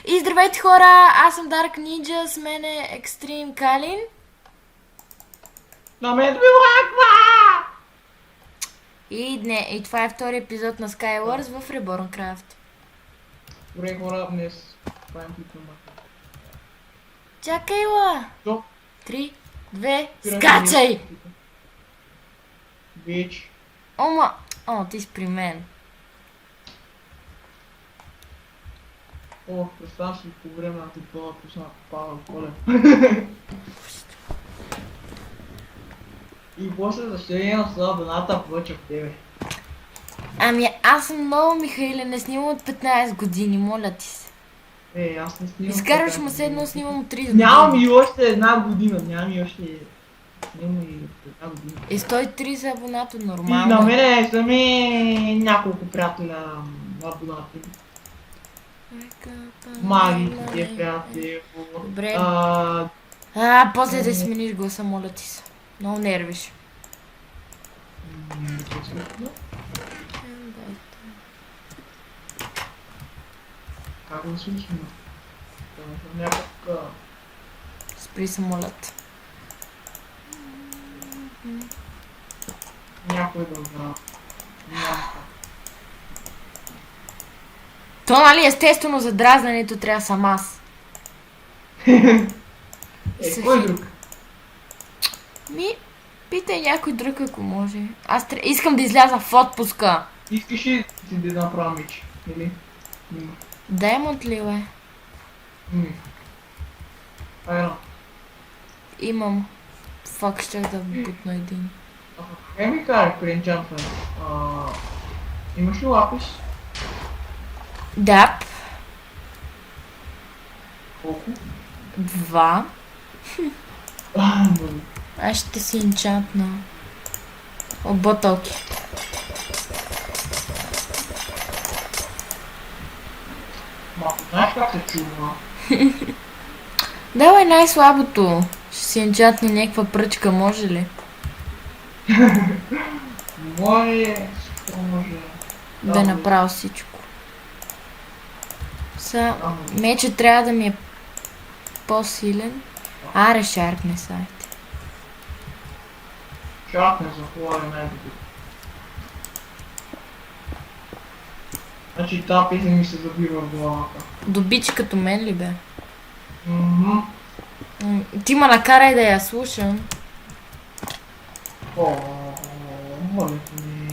И здравейте хора, аз съм Dark Ninja, с мен е Extreme Kalin. На мен ми лаква! И това е втори епизод на Skywars в Reborncraft. Добре хора, днес правим клипна. Чакай ла! Що? 3, 2, скачай! Бич. Ома! О, ти си при мен. О, представям си по време на типова пусна Павел Колев. И после за щение на това доната повече в тебе. Ами аз съм много, Михаиле, не снимам от 15 години, моля ти се. Аз не снимам. Изкарваш така. му се едно снимам от 30 години. Нямам и още една година, нямам и още... Нямам и една година. И 130 абоната, И нормално. на мене са ми няколко приятеля абонати. Маги, тия приятели. Добре. А, После да смениш гласа, моля ти се. Много нервиш. Как го слушаме? Някак... Спри се, моля те. Някой да знае. То, нали, естествено за дразненето трябва съм аз. Кой друг? Ми, питай някой друг, ако може. Искам да изляза в отпуска. Искаш ли си да направя меч? Или? Даймонд ли, бе? Айно. Имам. Фак, щях да бутна един. Ми карай при енчантмент. Имаш ли лапис? Да. Колко? 2. Много. Аз ще си енчантна. О, ботълки. Малко, знаеш как се чува? Давай най-слабото. Ще си енчантне някаква пръчка, може ли? Може, всичко може. Да направя всичко. Мечът трябва да ми е по-силен. Аре, шарпне сайт. Шарпне за хора най-добре. Значи тази песен ми се забива в главата. Добичи като мен ли бе? Мгм. Ти ма накарай да я слушам. Моля ми...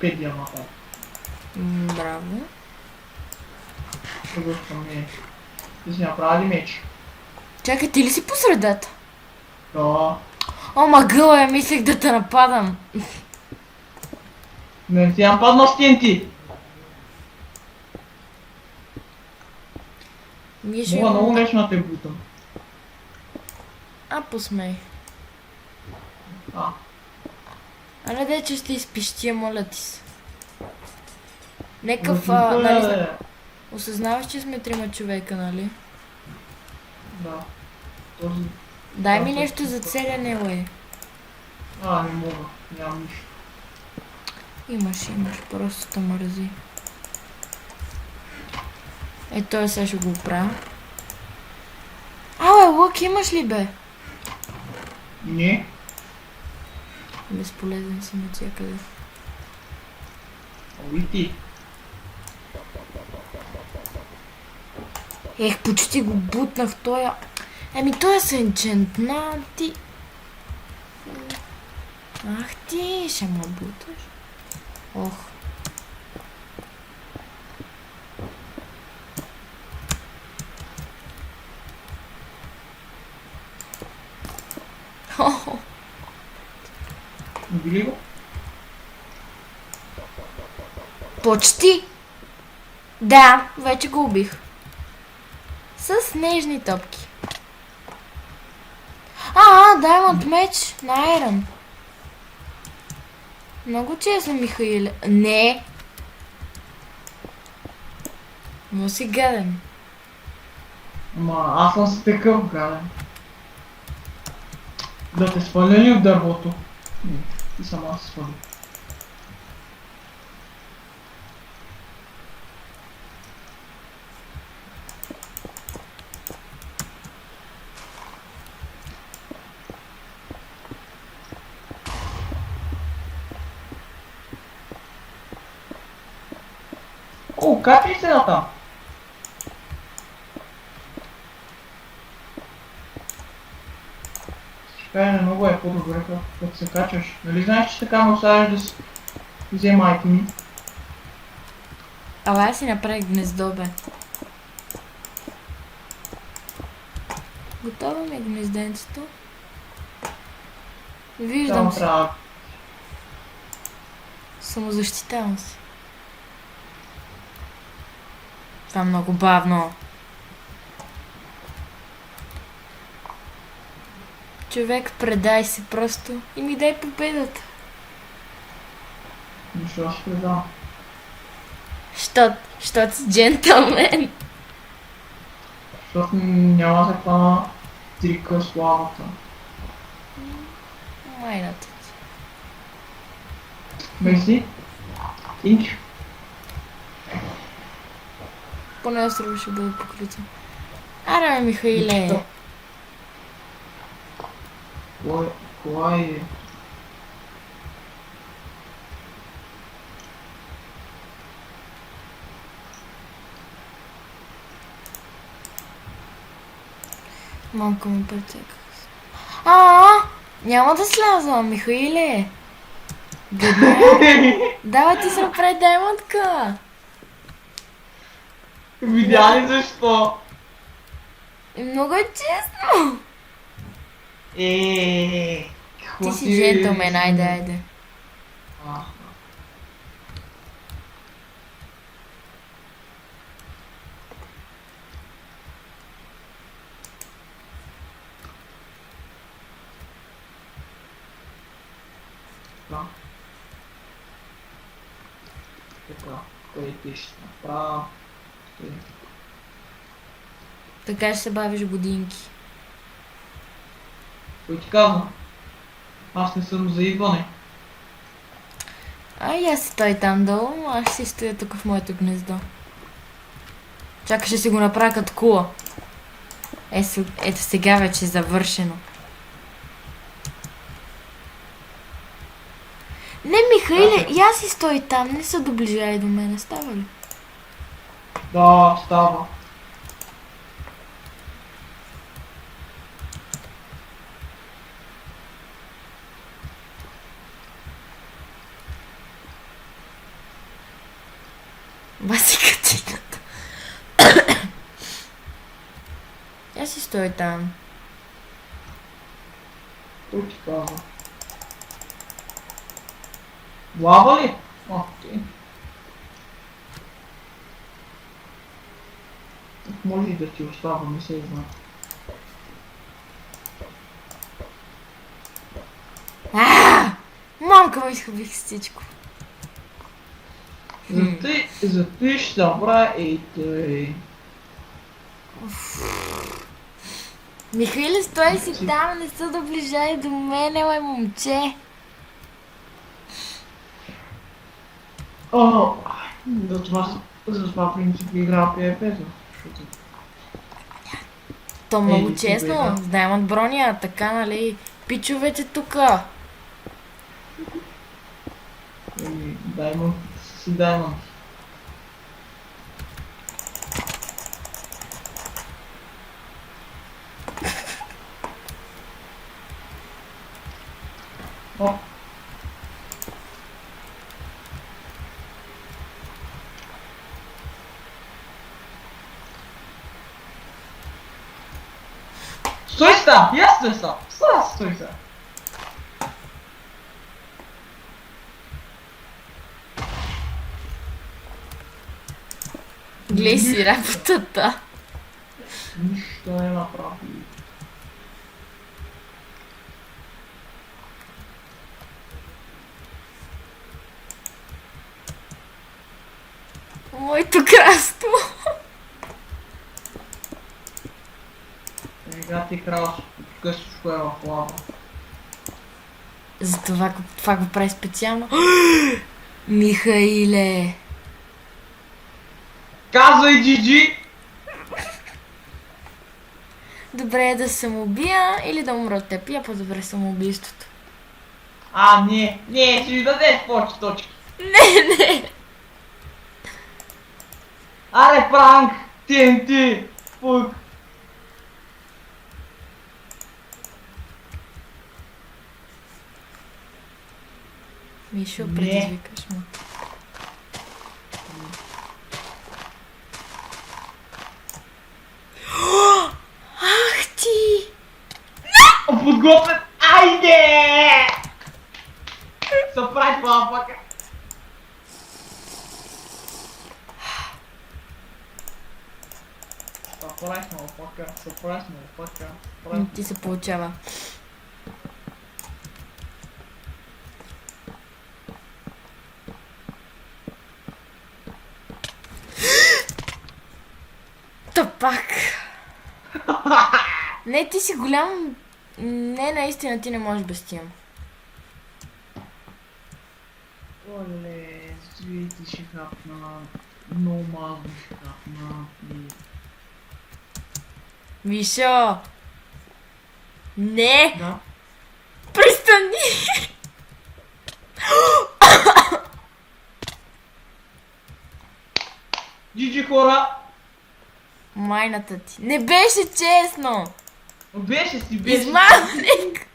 Пет ямата. Браво. Продължавам ми. Ти си направи меч? Чакай, ти ли си по средата? Да. О, мъгъла, я мислех да те нападам. Не ти ям падна с TNT. Мога много нещо на те бутам. Посмей. А. Аре, де, че ще изпищия, моля ти се. Некъв, Нали... нали, осъзнаваш, че сме трима човека, нали? Да. Този... Дай ми нещо за целяне, бе. Не мога. Нямам нищо. Имаш, просто те мързи. Той сега ще го оправя. Лък имаш ли, бе? Не. Безполезен си навсякъде. И ти. Почти го бутнах тоя. Той са енчентнати. Ах ти, ще ме буташ. Ох. Хо-хо. Убили го? Почти. Да, вече го убих. С нежни топки. Даймонд меч на Айрон. Много честно, Михаиле. Не. Но си гаден. Ама аз съм си такъв гаден. Да те сваля ли от дървото? Не, ти сама се свали. О, качи се на там. Така е много е по-добре, като се качваш. Нали знаеш, че така ме оставяш да си взема майки ми? Абе, аз си направих гнездо, бе. Готово ми е гнезденцето. Виждам Само се. трябва. Самозащитавам се. Това е много бавно. Човек, предай се просто и ми дай победата. Защо ще предам? Щот си джентълмен. Защото няма да хвана трика славата. Майната. Мерси. Тинч. Поне острова ще бъде покрито. Аре, бе, Михаиле. Кой е? Мамка ми прецека. Няма да сляза, Михаиле. Гъдна. Давай ти се направи даймондка. Видя ли защо? Много е честно. Какво Ти си джентълмен, айде. Така, кой ти ще направя? Така ще се бавиш годинки. Кой ти казва? Аз не съм за идване. Ай, аз си той там долу, аз ще си стоя тук в моето гнездо. Чакай, ще си го направя като кула. Ето сега вече е завършено. Не, Михаиле, и аз си стой там, не се доближай до мене, става ли? Да, става. Баси катината. Аз си стой там. Кой ти казва? Лава ли? Ти. Може и да ти остава, не се знае. Мамка му изхубих всичко. За ти ще направя ей тъй. Михаиле, стой си там, не се доближай до мене, бе, момче. Затова принцип игра PvP. То много Ей, честно, да. с Diamond броня, така, нали? Пичовете тука. Даймонд си даймонд. О! Стой си там! Я стой си там! Стой си! Глей си работата. Нищо не направи. Моето кралство. Сега ти крал късиш кое в лава. Затова това го прави специално. Михаиле. Казвай GG! Добре е да се самоубия или да умра от теб. Я по-добре самоубийството. Не, ще ви дадеш повече точки. Не. Аре, пранк! TNT! Фук! Мишо, Не. предизвикаш ме. Ах ти! Подготвен! Айде! Surprise, motherfucker! Surprise, motherfucker! Surprise, motherfucker! Не ти се получава. Тъпак! Не, ти си голям... Не, наистина ти не можеш без тия. Оле, свети ще хапна. Много малко ще хапна. Мишо! Не! Да? Пристани! Джиджи, хора! Майната ти. Не беше честно! Беше си, беше. Измамник!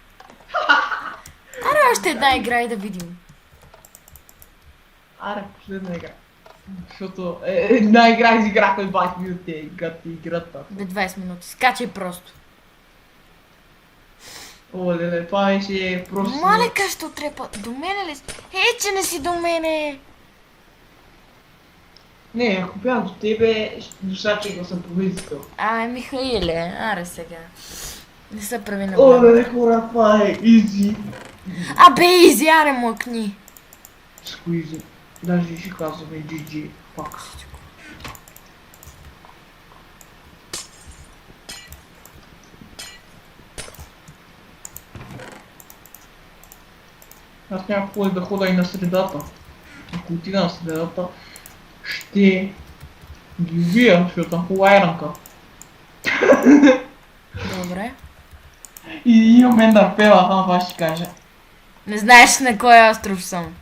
Аре още една игра и да видим. Аре, последна игра. Защото една игра изиграхме 20 минути. Играта. Бе 20 минути. Скачай просто. Оле, това беше просто... Мале, как ще отрепа? До мене ли си? Че не си до мене! Не, ако бях до тебе, душаче го съм повискал. Михаиле, аре сега. Не се прави на Оле, глава. хора, това е изи. Абе, изи, аре мъкни. Сквизи. Даже ще казваме GG. Фак. Аз няма какво да хода и на средата. Ако отида на средата, ще ги убия, защото съм хубава айранка. Добре. И имам ендър пела, това ще кажа. Не знаеш на кой остров съм.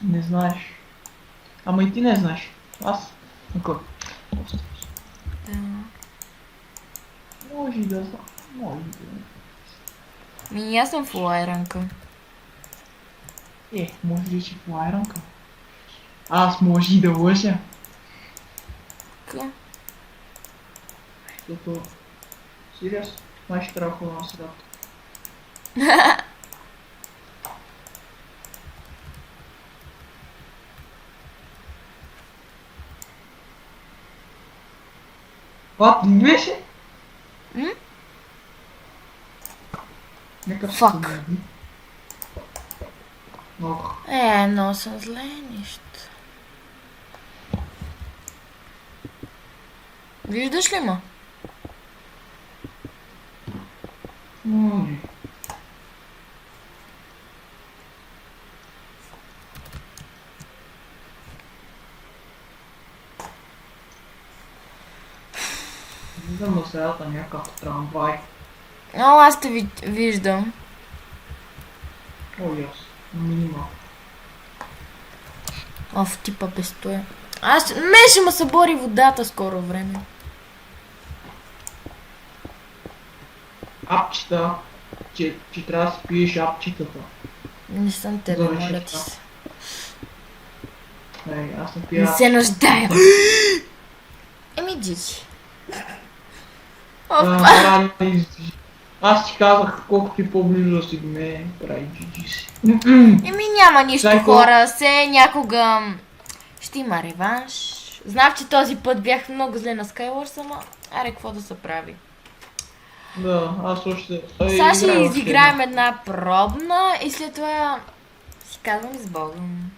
Не знаеш. Ама и ти не знаеш. Аз? На кой? Да. Може и да знам. Може и да знам. Ми, аз съм фулайранка. Може ли си по айранка? Аз може и да лъжа. Ка? Защото... Сириас? Май ще трябва да ходя на средата. Това ти беше? М? Нека Фак. се събуди. Ох. Но съм зле нищо. Виждаш ли ма? Не. Виждам на средата някакъв трамвай. Аз те виждам. О, яс. Минимал. В типа безстоя. Мен ще ме събори водата скоро време. Апчета. Че трябва да си пиеш апчетата. Не съм тебе, Добре, моля ще ти това. се. Аз не Не пия. се нуждая. Джиджи. Опа. Аз ти казах колко ти по-близо си до мен, прави GG си. Няма нищо, Зайко. хора. Някога ще има реванш. Знам, че този път бях много зле на Skywars, ама аре, какво да се прави. Да, аз още... Сега ще изиграем една пробна и след това си казвам с Богом.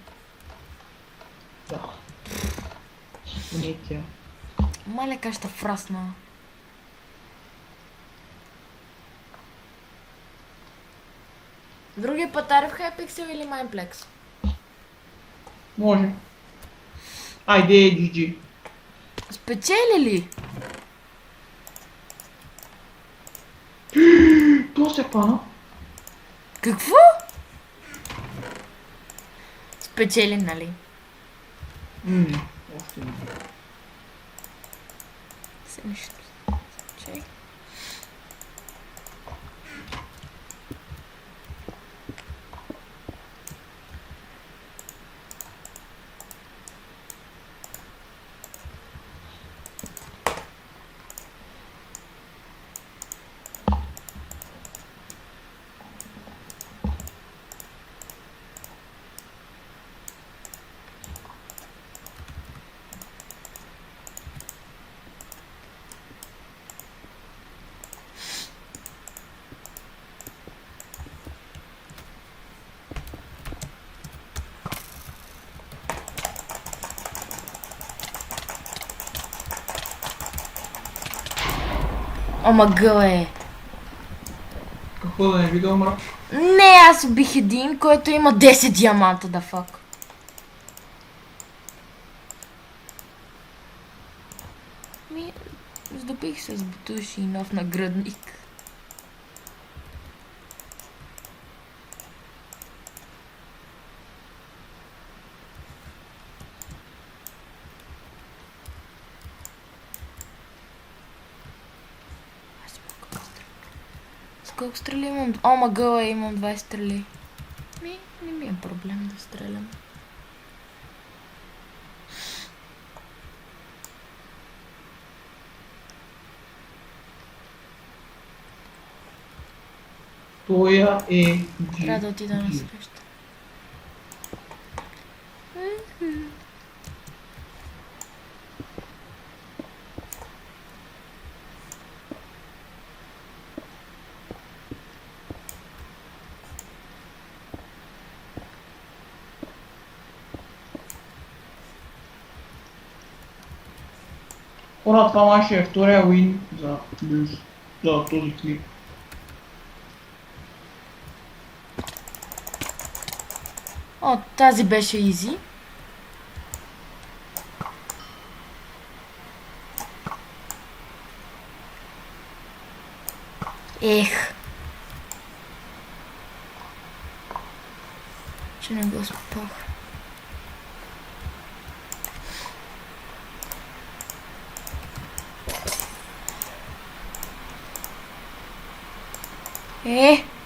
Да. Не тя. Маля, как ще фрасна. Другия път аре в Hypixel или Mineplex? Може. Айде, GG. Спечели ли? То се пана. Какво? Спечели, нали? Още не. Се нищо. Чай. Ама гъле. Какво да не ви да умра? Не, аз убих един, който има 10 диаманта, да фак. Ми, здобих се с бутуши и нов наградник. С колко стрели имам? О, магъла, имам 20 стрели. Не ми е проблем да стрелям. Тоя е... Трябва да отида на среща. Хора, това май ще е втория уин за Блюз. За този клип. О, тази беше изи. Ех. Че не го спах.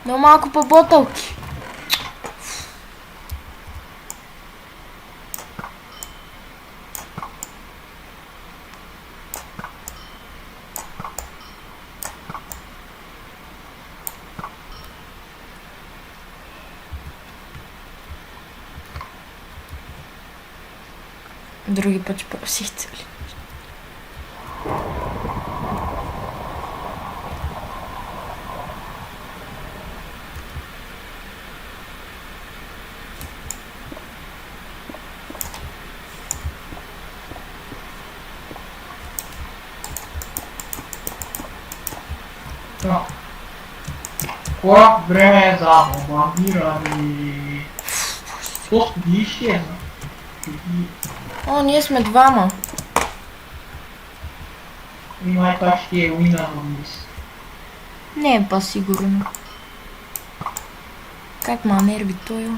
Но малко по-ботълки. Други път ще просих цели. Хора, време е за бомбардиране. Господи, изчезна. О, ние сме двама. И май това ще е уина на мис. Не е по-сигурно. Как ма нерви той?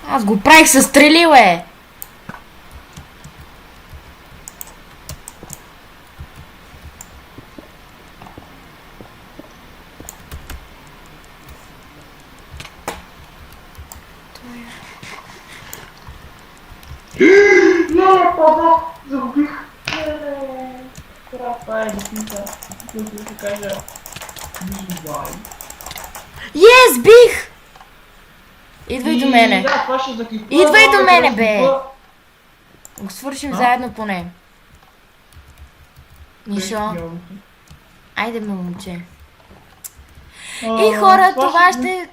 Аз го правих със стрели, бе! Не, папа, загубих. Това е дефинита, който ще кажа. Бай. Yes, бих! Идвай до мене. Да, това ще закликва. Идвай до мене, бе! Го свършим заедно поне. Мишо, айде ме, момче. И хора, това ще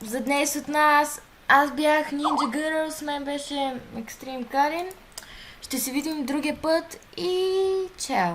за днес от нас. Аз бях Ninja Girl, с мен беше Extreme Karin. Ще се видим другия път и чао!